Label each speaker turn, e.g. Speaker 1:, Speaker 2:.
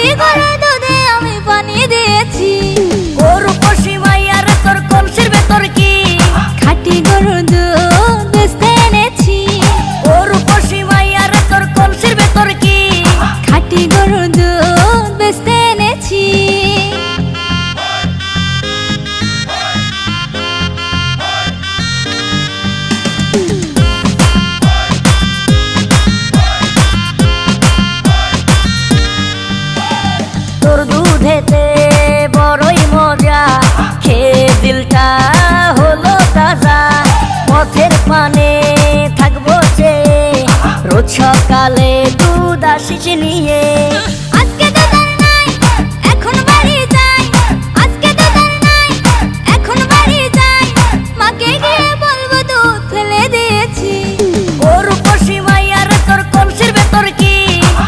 Speaker 1: বিক্রি করে দুধে আমি পানি দিয়েছি।
Speaker 2: গরু পশি মাইয়ার তোর কলসির ভেতর কি?
Speaker 1: খাঁটি গরুর দুধ বেচতে এনেছি।
Speaker 2: গরু পশি মাইয়ার তোর কলসির ভেতর কি?
Speaker 1: খাঁটি গরুর দুধ বেচতে এনেছি।
Speaker 2: তোর দুধেতে বড়ই মজা, খেয়ে দিলটা হলো তাজা। পথের পানে থাকবো চেয়ে রোজ সকালে